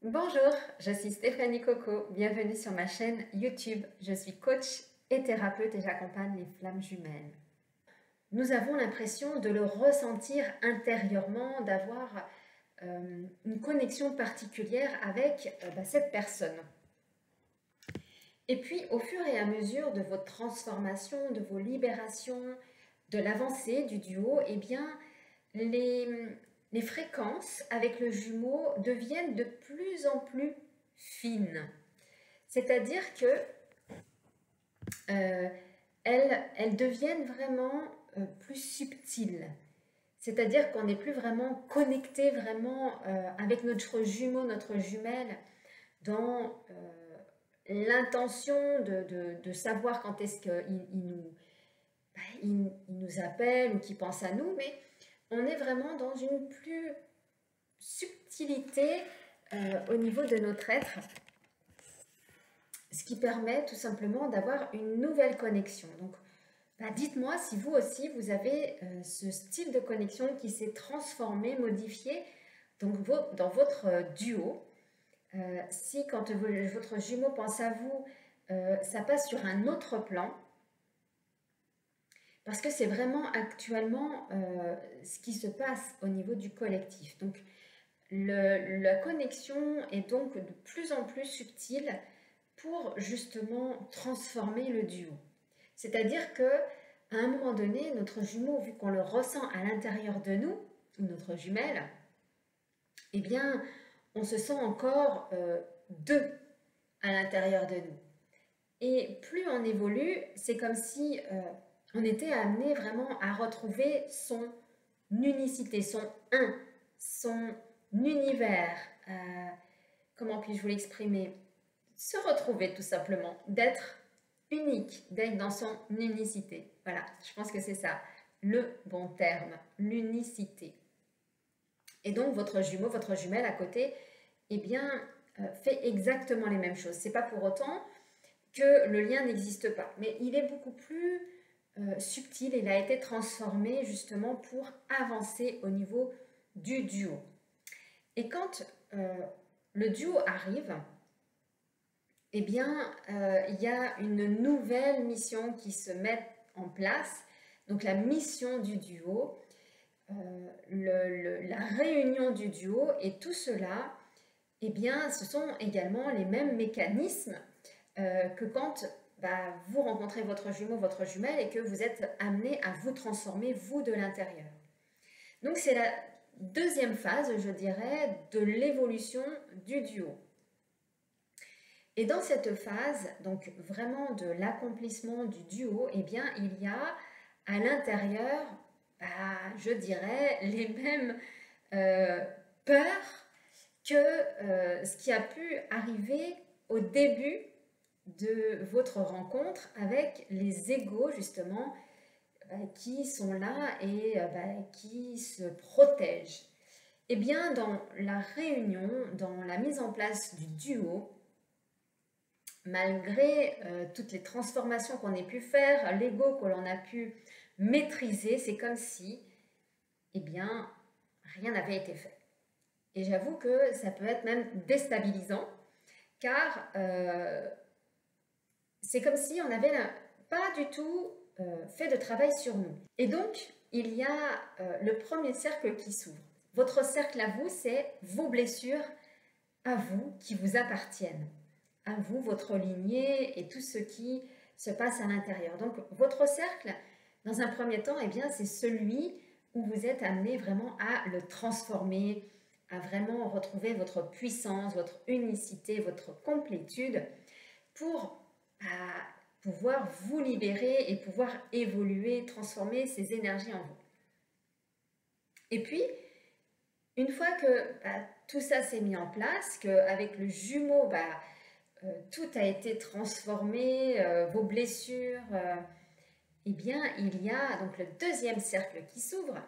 Bonjour, je suis Stéphanie Coco, bienvenue sur ma chaîne YouTube. Je suis coach et thérapeute et j'accompagne les flammes jumelles. Nous avons l'impression de le ressentir intérieurement, d'avoir une connexion particulière avec cette personne. Et puis au fur et à mesure de votre transformation, de vos libérations, de l'avancée du duo, eh bien les fréquences avec le jumeau deviennent de plus en plus fines. C'est-à-dire que elles deviennent vraiment plus subtiles. C'est-à-dire qu'on n'est plus vraiment connecté vraiment avec notre jumeau, notre jumelle, dans l'intention de savoir quand est-ce qu'il nous appelle ou qu'il pense à nous, mais on est vraiment dans une plus subtilité au niveau de notre être, ce qui permet tout simplement d'avoir une nouvelle connexion. Donc, dites-moi si vous aussi, vous avez ce style de connexion qui s'est transformé, modifié donc, dans votre duo. Si quand votre jumeau pense à vous, ça passe sur un autre plan, parce que c'est vraiment actuellement ce qui se passe au niveau du collectif. Donc, la connexion est donc de plus en plus subtile pour justement transformer le duo. C'est-à-dire que à un moment donné, notre jumeau, vu qu'on le ressent à l'intérieur de nous, ou notre jumelle, eh bien, on se sent encore deux à l'intérieur de nous. Et plus on évolue, c'est comme si on était amené vraiment à retrouver son unicité, son un, son univers. Comment puis-je vous l'exprimer? Se retrouver tout simplement, d'être unique, d'être dans son unicité. Voilà, je pense que c'est ça, le bon terme, l'unicité. Et donc votre jumeau, votre jumelle à côté, eh bien, fait exactement les mêmes choses. C'est pas pour autant que le lien n'existe pas, mais il est beaucoup plus subtil, il a été transformé justement pour avancer au niveau du duo. Et quand le duo arrive, eh bien, il y a une nouvelle mission qui se met en place. Donc, la mission du duo, la réunion du duo et tout cela, eh bien, ce sont également les mêmes mécanismes que quand vous rencontrez votre jumeau, votre jumelle et que vous êtes amené à vous transformer, vous, de l'intérieur. Donc, c'est la deuxième phase, je dirais, de l'évolution du duo. Et dans cette phase, donc vraiment de l'accomplissement du duo, eh bien, il y a à l'intérieur, je dirais, les mêmes peurs que ce qui a pu arriver au début de votre rencontre avec les égos, justement, qui sont là et qui se protègent. Eh bien, dans la réunion, dans la mise en place du duo, malgré toutes les transformations qu'on ait pu faire, l'ego que l'on a pu maîtriser, c'est comme si, eh bien, rien n'avait été fait. Et j'avoue que ça peut être même déstabilisant, car c'est comme si on n'avait pas du tout fait de travail sur nous. Et donc, il y a le premier cercle qui s'ouvre. Votre cercle à vous, c'est vos blessures à vous qui vous appartiennent. À vous, votre lignée et tout ce qui se passe à l'intérieur. Donc, votre cercle, dans un premier temps, eh bien, c'est celui où vous êtes amené vraiment à le transformer, à vraiment retrouver votre puissance, votre unicité, votre complétude pour pouvoir vous libérer et pouvoir évoluer, transformer ces énergies en vous. Et puis, une fois que tout ça s'est mis en place, qu'avec le jumeau, tout a été transformé, vos blessures, eh bien, il y a donc le deuxième cercle qui s'ouvre.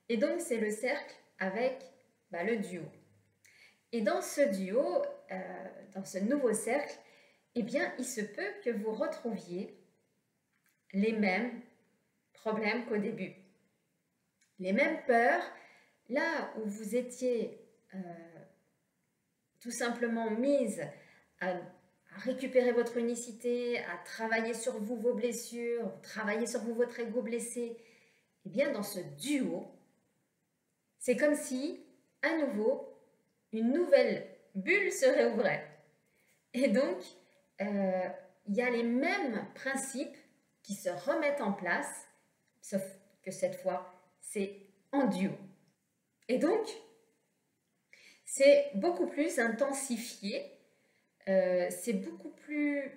Et donc, c'est le cercle avec le duo. Et dans ce duo, dans ce nouveau cercle, eh bien, il se peut que vous retrouviez les mêmes problèmes qu'au début. Les mêmes peurs, là où vous étiez tout simplement mise à récupérer votre unicité, à travailler sur vous vos blessures, travailler sur vous votre ego blessé, eh bien dans ce duo, c'est comme si, à nouveau, une nouvelle bulle se réouvrait. Et donc, il y a les mêmes principes qui se remettent en place, sauf que cette fois, c'est en duo. Et donc, c'est beaucoup plus intensifié, c'est beaucoup plus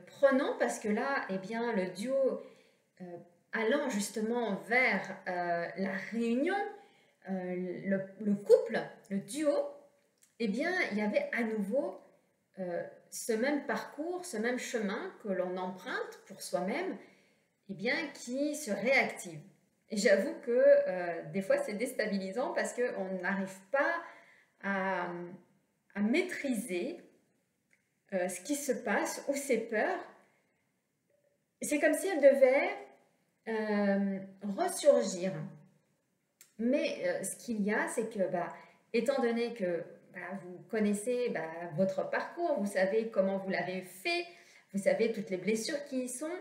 prenant parce que là, eh bien, le duo allant justement vers la réunion, le couple, le duo, eh bien, il y avait à nouveau ce même parcours, ce même chemin que l'on emprunte pour soi-même, eh bien, qui se réactive. Et j'avoue que des fois, c'est déstabilisant parce qu'on n'arrive pas à maîtriser ce qui se passe ou ses peurs. C'est comme si elles devaient ressurgir. Mais ce qu'il y a, c'est que, étant donné que vous connaissez votre parcours, vous savez comment vous l'avez fait, vous savez toutes les blessures qui y sont,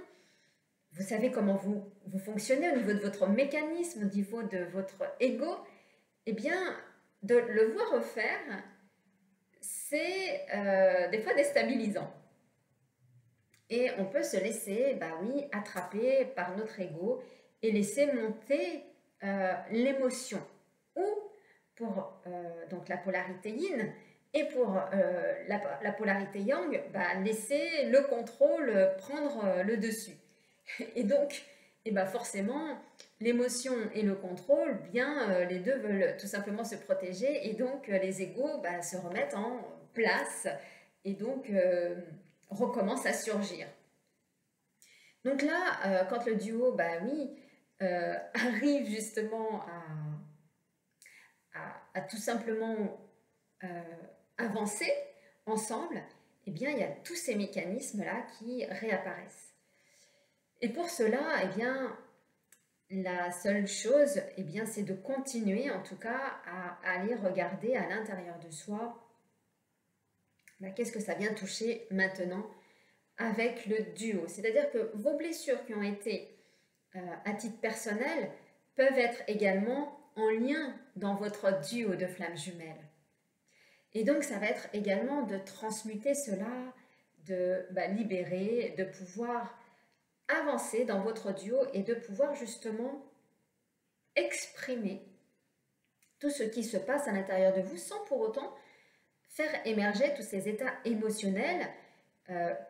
vous savez comment vous fonctionnez au niveau de votre mécanisme, au niveau de votre ego, eh bien, de le voir refaire, c'est des fois déstabilisant. Et on peut se laisser, attraper par notre ego et laisser monter l'émotion. Ou pour donc la polarité yin et pour la polarité yang, laisser le contrôle prendre le dessus. Et donc, forcément, l'émotion et le contrôle, les deux veulent tout simplement se protéger et donc les égos se remettent en place et donc recommencent à surgir. Donc là, quand le duo, arrive justement à tout simplement avancer ensemble, eh bien, il y a tous ces mécanismes-là qui réapparaissent. Et pour cela, eh bien, la seule chose, eh bien, c'est de continuer, en tout cas, à aller regarder à l'intérieur de soi qu'est-ce que ça vient toucher maintenant avec le duo. C'est-à-dire que vos blessures qui ont été à titre personnel peuvent être également en lien dans votre duo de flammes jumelles. Et donc, ça va être également de transmuter cela, de libérer, de pouvoir avancer dans votre duo et de pouvoir justement exprimer tout ce qui se passe à l'intérieur de vous sans pour autant faire émerger tous ces états émotionnels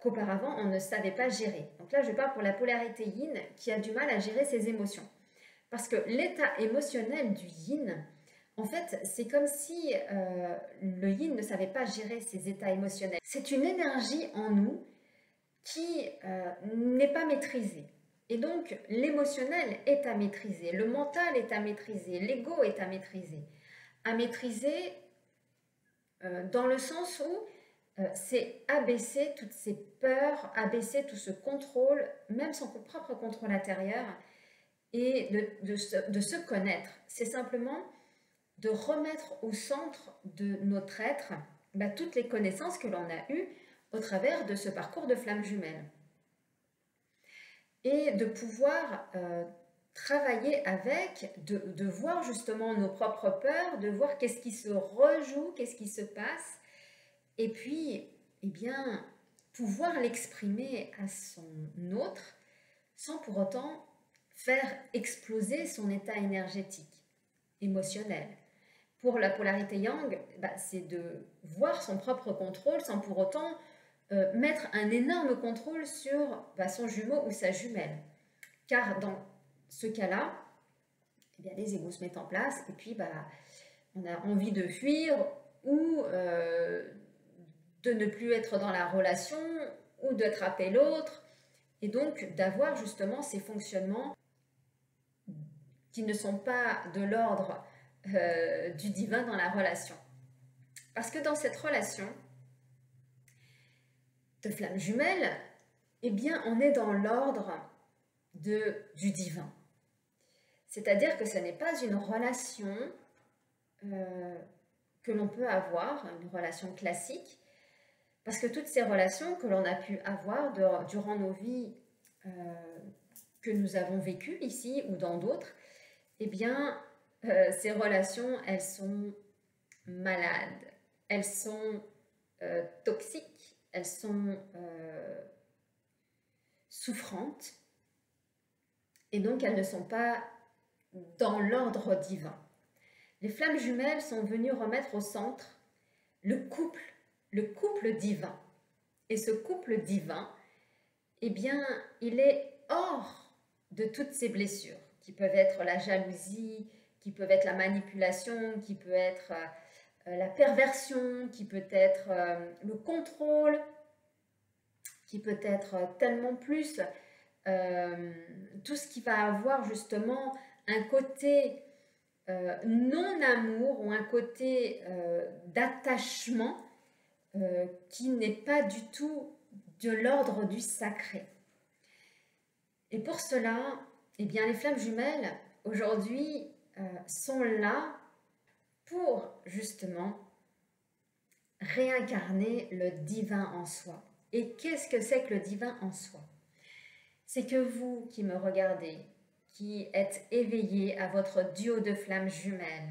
qu'auparavant on ne savait pas gérer. Donc là, je parle pour la polarité yin qui a du mal à gérer ses émotions. Parce que l'état émotionnel du yin, en fait, c'est comme si le yin ne savait pas gérer ses états émotionnels. C'est une énergie en nous qui n'est pas maîtrisée. Et donc, l'émotionnel est à maîtriser, le mental est à maîtriser, l'ego est à maîtriser. À maîtriser dans le sens où c'est abaisser toutes ces peurs, abaisser tout ce contrôle, même son propre contrôle intérieur, et de se connaître. C'est simplement de remettre au centre de notre être toutes les connaissances que l'on a eues au travers de ce parcours de flammes jumelles. Et de pouvoir travailler avec, de voir justement nos propres peurs, de voir qu'est-ce qui se rejoue, qu'est-ce qui se passe, et puis, eh bien, pouvoir l'exprimer à son autre sans pour autant faire exploser son état énergétique, émotionnel. Pour la polarité yang, c'est de voir son propre contrôle sans pour autant mettre un énorme contrôle sur son jumeau ou sa jumelle. Car dans ce cas-là, eh bien, les égos se mettent en place et puis on a envie de fuir ou de ne plus être dans la relation ou d'attraper l'autre et donc d'avoir justement ces fonctionnements qui ne sont pas de l'ordre du divin dans la relation. Parce que dans cette relation de flammes jumelles, eh bien, on est dans l'ordre du divin. C'est-à-dire que ce n'est pas une relation que l'on peut avoir, une relation classique, parce que toutes ces relations que l'on a pu avoir durant nos vies que nous avons vécues ici ou dans d'autres, eh bien, ces relations, elles sont malades, elles sont toxiques, elles sont souffrantes, et donc elles ne sont pas dans l'ordre divin. Les flammes jumelles sont venues remettre au centre le couple divin. Et ce couple divin, eh bien, il est hors de toutes ces blessures, qui peuvent être la jalousie, qui peuvent être la manipulation, qui peut être la perversion, qui peut être le contrôle, qui peut être tellement plus tout ce qui va avoir justement un côté non-amour ou un côté d'attachement qui n'est pas du tout de l'ordre du sacré. Et pour cela, eh bien, les flammes jumelles, aujourd'hui, sont là pour justement réincarner le divin en soi. Et qu'est-ce que c'est que le divin en soi? C'est que vous qui me regardez, qui êtes éveillé à votre duo de flammes jumelles,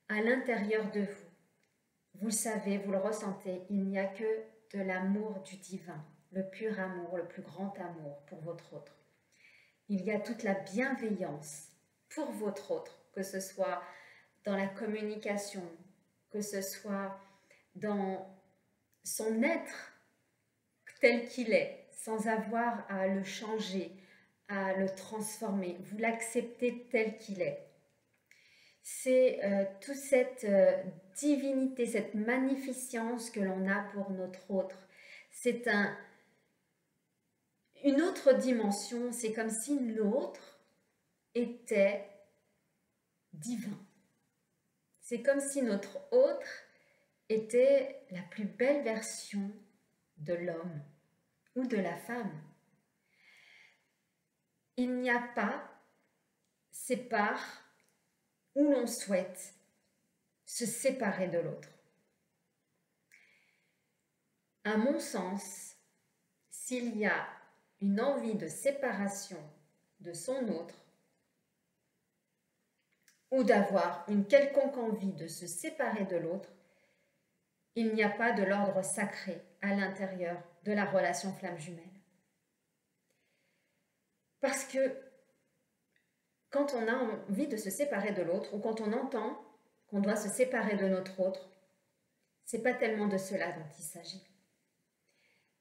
à l'intérieur de vous, vous le savez, vous le ressentez, il n'y a que de l'amour du divin, le pur amour, le plus grand amour pour votre autre. Il y a toute la bienveillance pour votre autre, que ce soit dans la communication, que ce soit dans son être tel qu'il est, sans avoir à le changer, à le transformer. Vous l'acceptez tel qu'il est. C'est toute cette divinité, cette magnificence que l'on a pour notre autre. C'est une autre dimension, c'est comme si l'autre était divin. C'est comme si notre autre était la plus belle version de l'homme ou de la femme. Il n'y a pas ces parts où l'on souhaite se séparer de l'autre. À mon sens, s'il y a une envie de séparation de son autre, ou d'avoir une quelconque envie de se séparer de l'autre, il n'y a pas de l'ordre sacré à l'intérieur de la relation flamme jumelle. Parce que quand on a envie de se séparer de l'autre, ou quand on entend qu'on doit se séparer de notre autre, c'est pas tellement de cela dont il s'agit,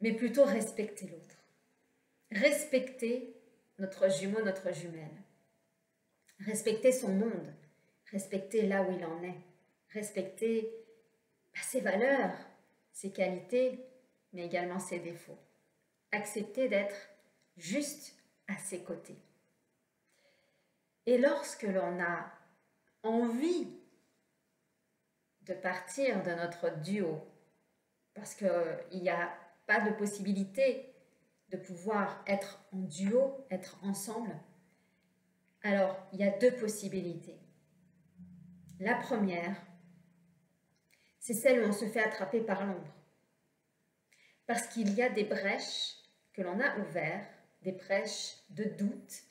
mais plutôt respecter l'autre. Respecter notre jumeau, notre jumelle. Respecter son monde, respecter là où il en est, respecter ses valeurs, ses qualités, mais également ses défauts. Accepter d'être juste à ses côtés. Et lorsque l'on a envie de partir de notre duo, parce qu'il n'y a pas de possibilité de pouvoir être en duo, être ensemble, alors il y a deux possibilités. La première, c'est celle où on se fait attraper par l'ombre. Parce qu'il y a des brèches que l'on a ouvertes, des brèches de doute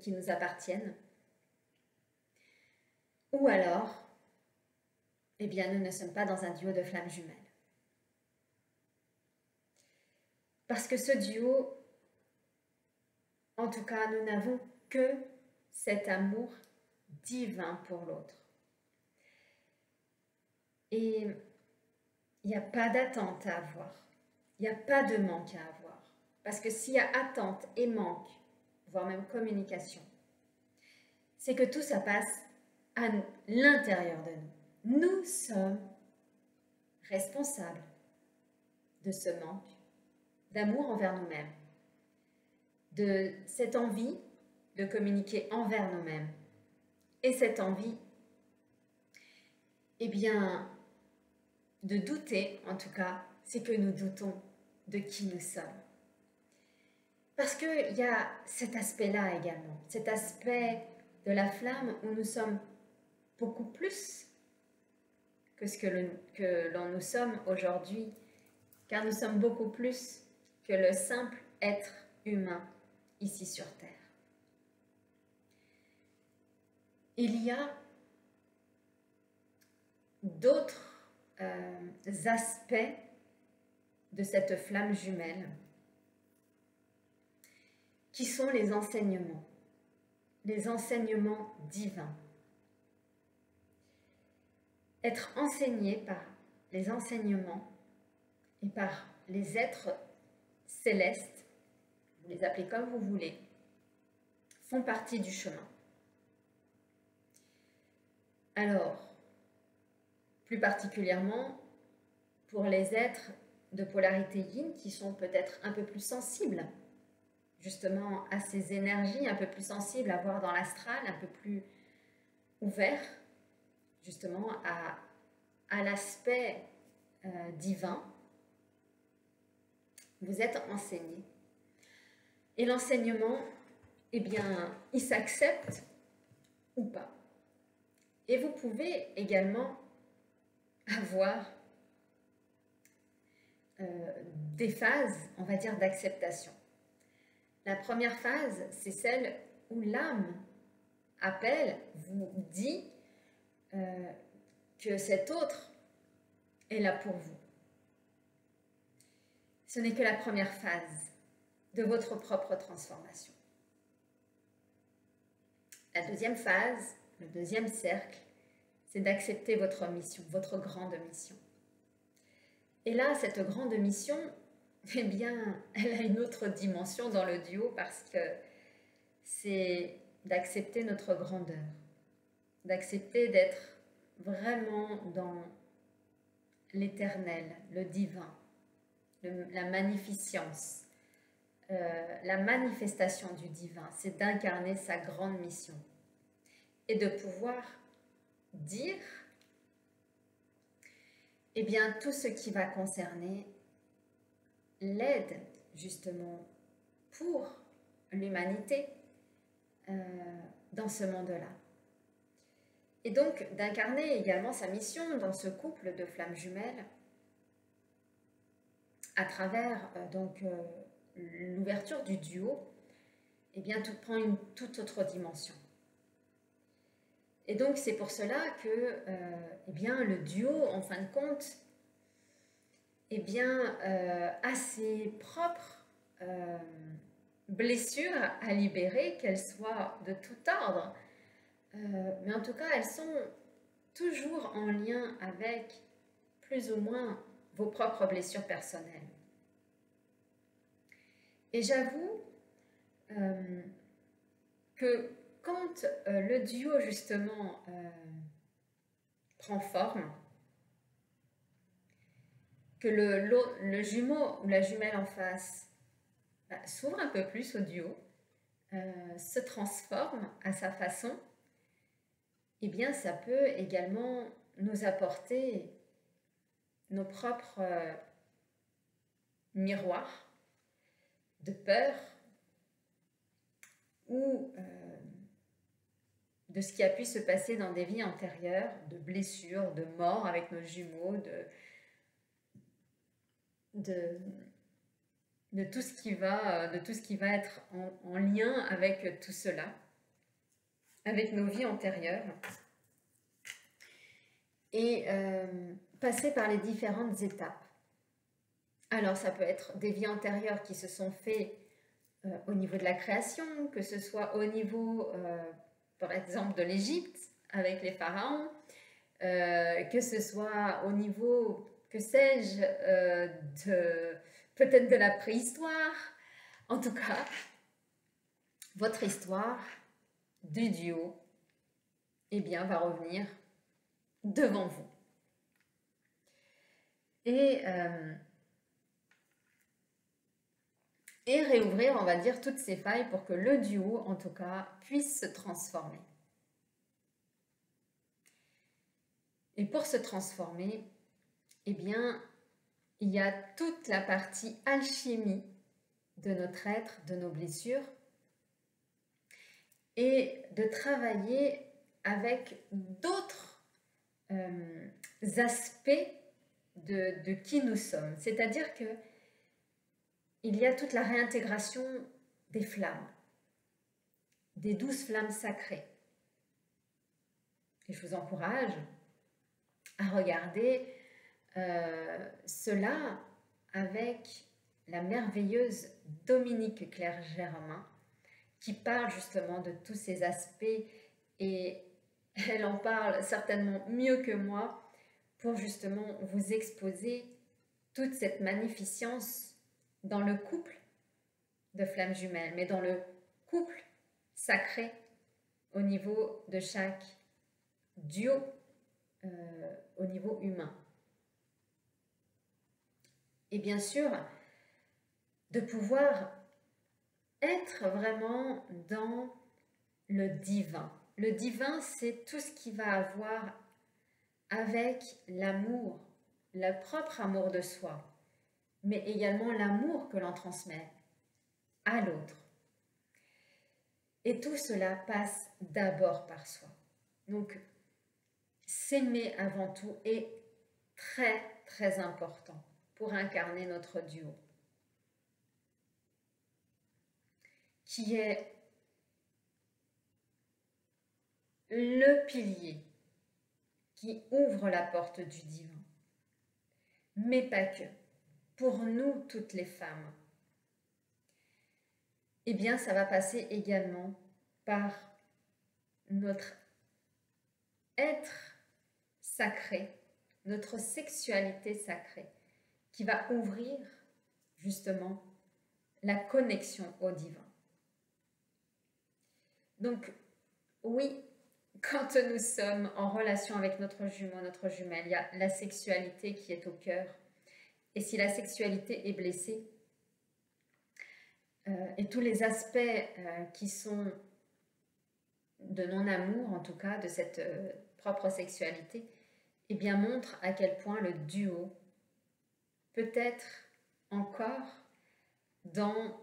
qui nous appartiennent. Ou alors, eh bien, nous ne sommes pas dans un duo de flammes jumelles. Parce que ce duo, en tout cas, nous n'avons que cet amour divin pour l'autre. Et il n'y a pas d'attente à avoir. Il n'y a pas de manque à avoir. Parce que s'il y a attente et manque, voire même communication, c'est que tout ça passe à l'intérieur de nous. Nous sommes responsables de ce manque d'amour envers nous-mêmes, de cette envie de communiquer envers nous-mêmes. Et cette envie, eh bien, de douter, en tout cas, c'est que nous doutons de qui nous sommes. Parce qu'il y a cet aspect-là également, cet aspect de la flamme où nous sommes beaucoup plus que ce que l'on nous sommes aujourd'hui, car nous sommes beaucoup plus que le simple être humain ici sur Terre. Il y a d'autres aspects de cette flamme jumelle qui sont les enseignements divins. Être enseigné par les enseignements et par les êtres célestes, vous les appelez comme vous voulez, font partie du chemin. Alors, plus particulièrement pour les êtres de polarité yin qui sont peut-être un peu plus sensibles justement à ces énergies, un peu plus sensibles à voir dans l'astral, un peu plus ouverts justement à l'aspect divin, vous êtes enseigné. Et l'enseignement, eh bien, il s'accepte ou pas. Et vous pouvez également avoir des phases, on va dire, d'acceptation. La première phase, c'est celle où l'âme appelle, vous dit que cet autre est là pour vous. Ce n'est que la première phase de votre propre transformation. La deuxième phase, le deuxième cercle, c'est d'accepter votre mission, votre grande mission. Et là, cette grande mission, eh bien, elle a une autre dimension dans le duo parce que c'est d'accepter notre grandeur, d'accepter d'être vraiment dans l'éternel, le divin, la magnificence, la manifestation du divin, c'est d'incarner sa grande mission et de pouvoir dire eh bien, tout ce qui va concerner l'aide justement pour l'humanité dans ce monde-là. Et donc d'incarner également sa mission dans ce couple de flammes jumelles à travers l'ouverture du duo, eh bien tout prend une toute autre dimension. Et donc c'est pour cela que eh bien, le duo, en fin de compte, eh bien, a ses propres blessures à libérer, qu'elles soient de tout ordre. Mais en tout cas, elles sont toujours en lien avec plus ou moins vos propres blessures personnelles. Et j'avoue que quand le duo justement prend forme, que le jumeau ou la jumelle en face s'ouvre un peu plus au duo, se transforme à sa façon, eh bien ça peut également nous apporter nos propres miroirs de peur ou de ce qui a pu se passer dans des vies antérieures, de blessures, de morts avec nos jumeaux, de tout ce qui va être en lien avec tout cela, avec nos vies antérieures, et passer par les différentes étapes. Alors ça peut être des vies antérieures qui se sont faites au niveau de la création, que ce soit au niveau, par exemple, de l'Égypte, avec les pharaons, que ce soit au niveau, que sais-je, peut-être de la préhistoire. En tout cas, votre histoire du duo, eh bien, va revenir devant vous. Et réouvrir, on va dire, toutes ces failles pour que le duo, en tout cas, puisse se transformer. Et pour se transformer, eh bien, il y a toute la partie alchimie de notre être, de nos blessures, et de travailler avec d'autres aspects de qui nous sommes. C'est-à-dire que il y a toute la réintégration des flammes, des 12 flammes sacrées. Et je vous encourage à regarder cela avec la merveilleuse Dominique Clerc-Germain, qui parle justement de tous ces aspects, et elle en parle certainement mieux que moi pour justement vous exposer toute cette magnificence dans le couple de flammes jumelles, mais dans le couple sacré au niveau de chaque duo, au niveau humain. Et bien sûr, de pouvoir être vraiment dans le divin. Le divin, c'est tout ce qui va avoir avec l'amour, le propre amour de soi, mais également l'amour que l'on transmet à l'autre. Et tout cela passe d'abord par soi. Donc, s'aimer avant tout est très, très important pour incarner notre duo, qui est le pilier qui ouvre la porte du divin, mais pas que. Pour nous, toutes les femmes, eh bien, ça va passer également par notre être sacré, notre sexualité sacrée, qui va ouvrir justement la connexion au divin. Donc, oui, quand nous sommes en relation avec notre jumeau, notre jumelle, il y a la sexualité qui est au cœur. Et si la sexualité est blessée, et tous les aspects qui sont de non-amour, en tout cas, de cette propre sexualité, eh bien, montrent à quel point le duo peut être encore dans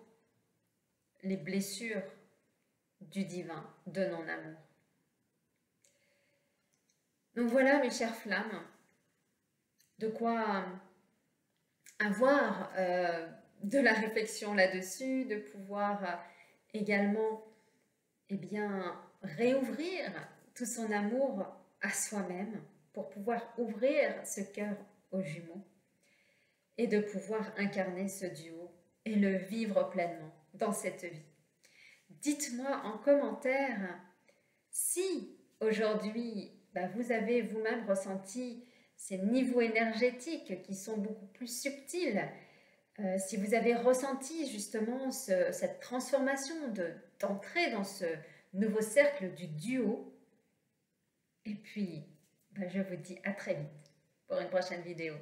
les blessures du divin, de non-amour. Donc voilà, mes chères flammes, de quoi avoir de la réflexion là-dessus, de pouvoir également réouvrir tout son amour à soi-même pour pouvoir ouvrir ce cœur aux jumeaux et de pouvoir incarner ce duo et le vivre pleinement dans cette vie. Dites-moi en commentaire si aujourd'hui vous avez vous-même ressenti ces niveaux énergétiques qui sont beaucoup plus subtils, si vous avez ressenti justement cette transformation d'entrer dans ce nouveau cercle du duo. Et puis, je vous dis à très vite pour une prochaine vidéo.